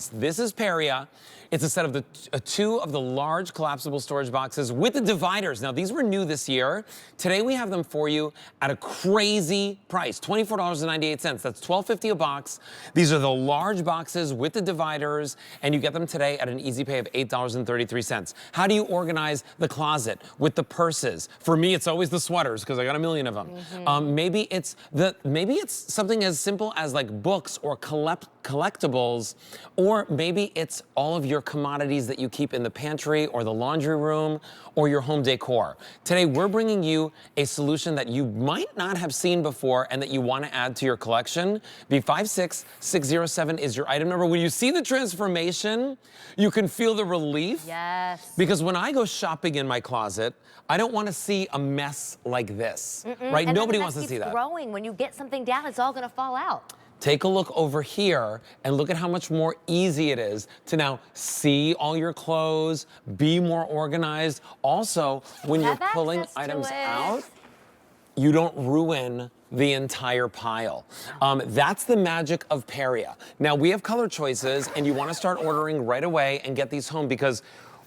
guys, this is Periea. It's a set of two of the large collapsible storage boxes with the dividers. Now, these were new this year. Today, we have them for you at a crazy price, $24.98. That's $12.50 a box. These are the large boxes with the dividers, and you get them today at an easy pay of $8.33. How do you organize the closet with the purses? For me, it's always the sweaters, because I got a million of them. Maybe it's something as simple as like books or collectibles, or maybe it's all of your commodities that you keep in the pantry or the laundry room or your home decor. Today, we're bringing you a solution that you might not have seen before and that you want to add to your collection. B56607 is your item number. When you see the transformation, you can feel the relief. Yes. Because when I go shopping in my closet, I don't want to see a mess like this, right? And Nobody then wants to see that. Growing. When you get something down, it's all going to fall out. Take a look over here and look at how much more easy it is to now see all your clothes, be more organized. Also, when you're pulling items out, you don't ruin the entire pile. That's the magic of Periea. Now, we have color choices, and you want to start ordering right away and get these home because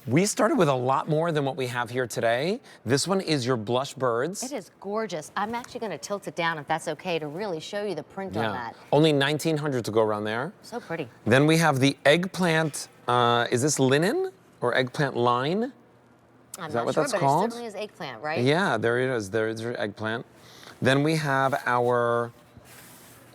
we started with a lot more than what we have here today. This one is your blush birds. It is gorgeous. I'm actually going to tilt it down if that's okay to really show you the print on that. Only 1,900 to go around there. So pretty. Then we have the eggplant. Is this linen or eggplant line? I'm Is that not what sure, that's but called? It certainly is eggplant, right? Yeah, there it is. There is your eggplant. Then we have our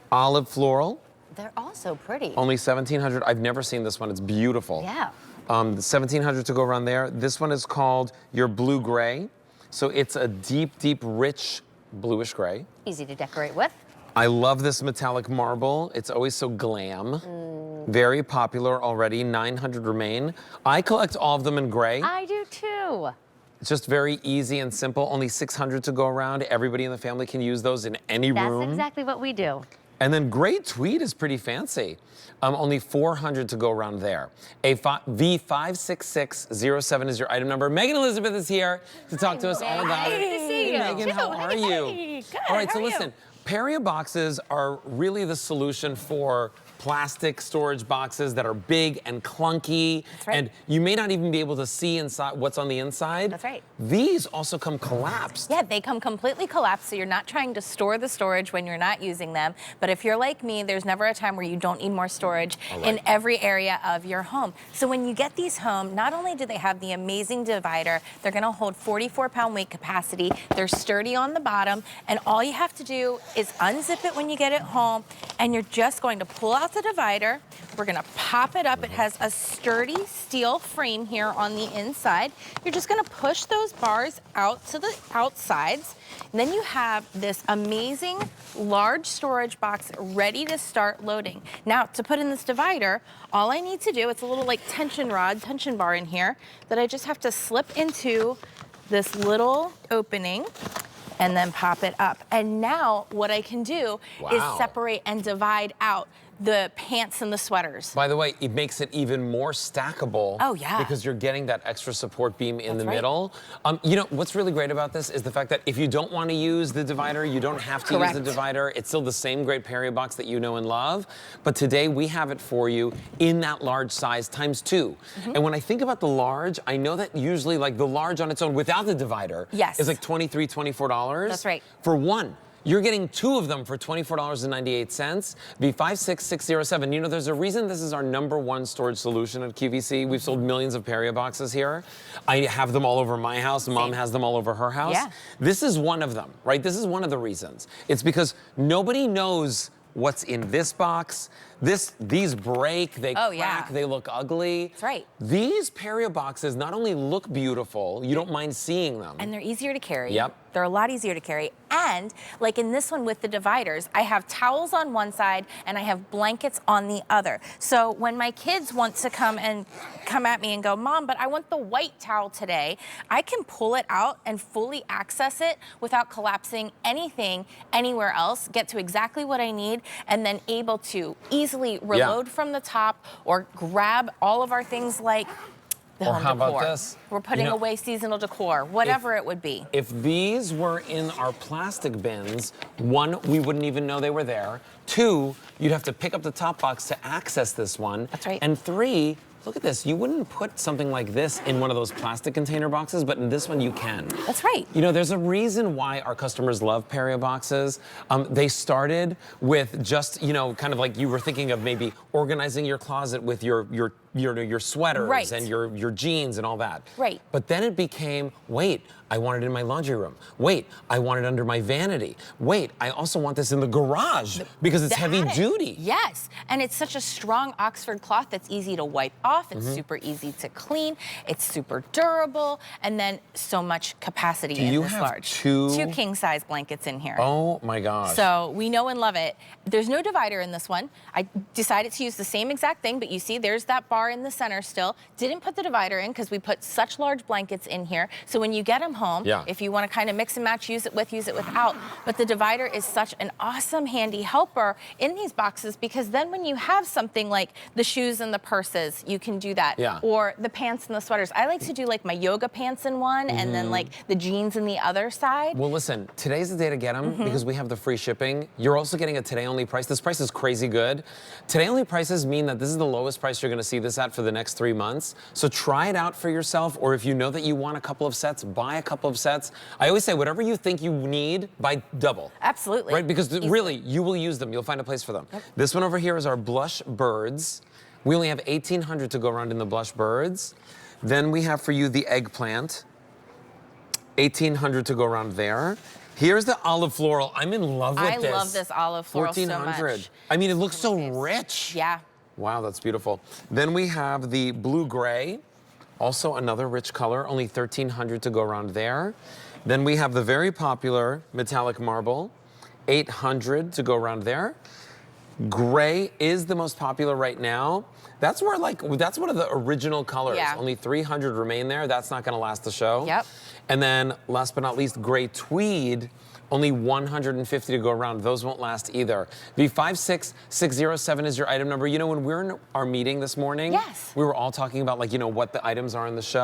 olive floral. They're also pretty. Only 1,700. I've never seen this one. It's beautiful. Yeah. 1,700 to go around there. This one is called your blue gray. So it's a deep, deep, rich bluish gray. Easy to decorate with. I love this metallic marble. It's always so glam. Very popular already. 900 remain. I collect all of them in gray. I do too. It's just very easy and simple. Only 600 to go around. Everybody in the family can use those in any room. That's exactly what we do. And then gray tweed is pretty fancy. Only 400 to go around there. V56607 is your item number. Megan Elizabeth is here to talk to us all about it. Good to see you. Megan, how are you? Hey, good. All right, How so are you? listen, Periea boxes are really the solution for plastic storage boxes that are big and clunky. That's right. And you may not even be able to see inside what's on the inside. That's right. These also come collapsed. Yeah, they come completely collapsed, so you're not trying to store the storage when you're not using them. But if you're like me, there's never a time where you don't need more storage in every area of your home. So when you get these home, not only do they have the amazing divider, they're gonna hold 44-pound weight capacity, they're sturdy on the bottom, and all you have to do is unzip it when you get it home, and you're just going to pull out the divider. We're gonna pop it up. It has a sturdy steel frame here on the inside. You're just gonna push those bars out to the outsides. And then you have this amazing large storage box ready to start loading. Now, to put in this divider, all I need to do, it's a little like tension bar in here that I just have to slip into this little opening and then pop it up. And now what I can do is separate and divide out the pants and the sweaters. By the way, it makes it even more stackable. Oh, yeah. Because you're getting that extra support beam in the middle. You know, what's really great about this is the fact that if you don't want to use the divider, you don't have to use the divider. It's still the same great Periea box that you know and love. But today we have it for you in that large size ×2. And when I think about the large, I know that usually like the large on its own without the divider is like $23, $24. That's right. For one. You're getting two of them for $24.98. V56607. You know, there's a reason this is our #1 storage solution at QVC. We've sold millions of Periea boxes here. I have them all over my house. Mom has them all over her house. Yeah. This is one of them, right? This is one of the reasons. It's because nobody knows what's in this box. These break, they crack, they look ugly. That's right. These Periea boxes not only look beautiful, you don't mind seeing them. And they're easier to carry. Yep. They're a lot easier to carry. And like in this one with the dividers, I have towels on one side and I have blankets on the other. So when my kids want to come at me and go, Mom, but I want the white towel today, I can pull it out and fully access it without collapsing anything anywhere else, get to exactly what I need, and then able to easily reload from the top or grab all of our things like the Or home how decor. about this? We're putting You know, away seasonal decor, whatever it would be. If these were in our plastic bins, one, we wouldn't even know they were there. Two, you'd have to pick up the top box to access this one. That's right. And three, look at this. You wouldn't put something like this in one of those plastic container boxes, but in this one you can. That's right. You know, there's a reason why our customers love Periea boxes. They started with just, you know, kind of like you were thinking of maybe organizing your closet with your sweaters Right. and your jeans and all that. Right. But then it became, wait, I want it in my laundry room. Wait, I want it under my vanity. Wait, I also want this in the garage because it's heavy duty. Yes, and it's such a strong Oxford cloth that's easy to wipe off. It's super easy to clean. It's super durable, and then so much capacity in you this have large. two king-size blankets in here. Oh my gosh. So we know and love it. There's no divider in this one. I decided to use the same exact thing, but you see there's that bar in the center still. Didn't put the divider in because we put such large blankets in here. So when you get them home, if you want to kind of mix and match, use it with, use it without. But the divider is such an awesome, handy helper in these boxes because then when you have something like the shoes and the purses, you can do that. Yeah. Or the pants and the sweaters. I like to do like my yoga pants in one and then like the jeans in the other side. Well, listen, today's the day to get them because we have the free shipping. You're also getting a today-only price. This price is crazy good. Today-only prices mean that this is the lowest price you're going to see this at for the next 3 months. So try it out for yourself, or if you know that you want a couple of sets, buy a couple of sets. I always say, whatever you think you need, buy double. Absolutely. Right? Because really, you will use them. You'll find a place for them. Yep. This one over here is our blush birds. We only have 1,800 to go around in the blush birds. Then we have for you the eggplant. 1,800 to go around there. Here's the olive floral. I'm in love with this. I love this olive floral so much. 1,400. I mean, it looks so rich. Yeah. Wow, that's beautiful. Then we have the blue gray. Also another rich color, only 1,300 to go around there. Then we have the very popular metallic marble, 800 to go around there. Gray is the most popular right now. That's where that's one of the original colors. Yeah. Only 300 remain there. That's not gonna last the show. Yep. And then last but not least, gray tweed. Only 150 to go around. Those won't last either. V56607 is your item number. You know, when we were in our meeting this morning, we were all talking about like, you know, what the items are in the show.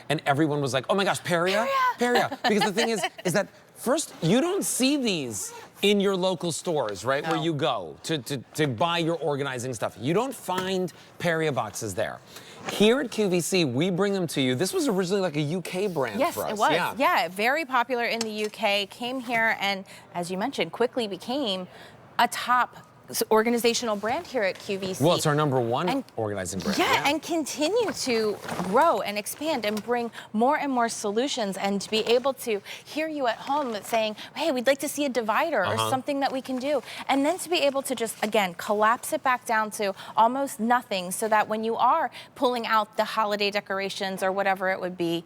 And everyone was like, oh my gosh, Periea, Periea. Because the thing is that first, you don't see these in your local stores, right? Where you go to buy your organizing stuff. You don't find Periea boxes there. Here at QVC, we bring them to you. This was originally like a UK brand for us. Yes, it was. Yeah, very popular in the UK. Came here and, as you mentioned, quickly became a top organizational brand here at QVC. Well, it's our #1 organizing brand. Yeah, and continue to grow and expand and bring more and more solutions and to be able to hear you at home saying, hey, we'd like to see a divider or something that we can do. And then to be able to just, again, collapse it back down to almost nothing so that when you are pulling out the holiday decorations or whatever it would be,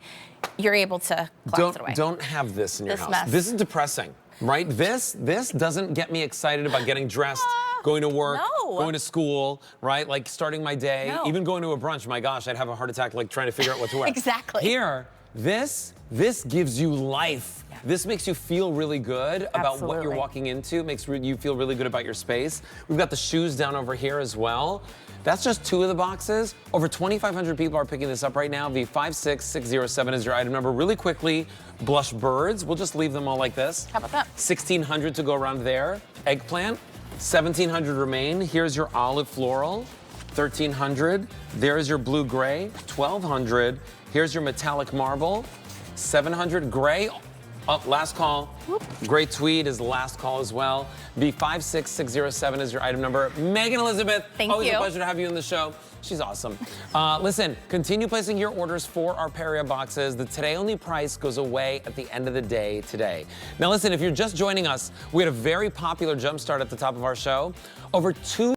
you're able to collapse it away. Don't have this in your house. Mess. This is depressing, right? This doesn't get me excited about getting dressed, going to work, going to school, right? Like starting my day, even going to a brunch. My gosh, I'd have a heart attack like trying to figure out what to wear. Exactly. Here, this gives you life. Yeah. This makes you feel really good about what you're walking into. It makes you feel really good about your space. We've got the shoes down over here as well. That's just 2 of the boxes. Over 2,500 people are picking this up right now. V56607 is your item number. Really quickly, blush birds. We'll just leave them all like this. How about that? 1,600 to go around there. Eggplant, 1,700 remain. Here's your olive floral, 1,300. There's your blue gray, 1,200. Here's your metallic marble, 700. Gray, last call. Whoop. Gray tweed is the last call as well. V56607 is your item number. Megan Elizabeth, always a pleasure to have you in the show. She's awesome. Listen, continue placing your orders for our Periea boxes. The today-only price goes away at the end of the day today. Now listen, if you're just joining us, we had a very popular jump start at the top of our show. Over 2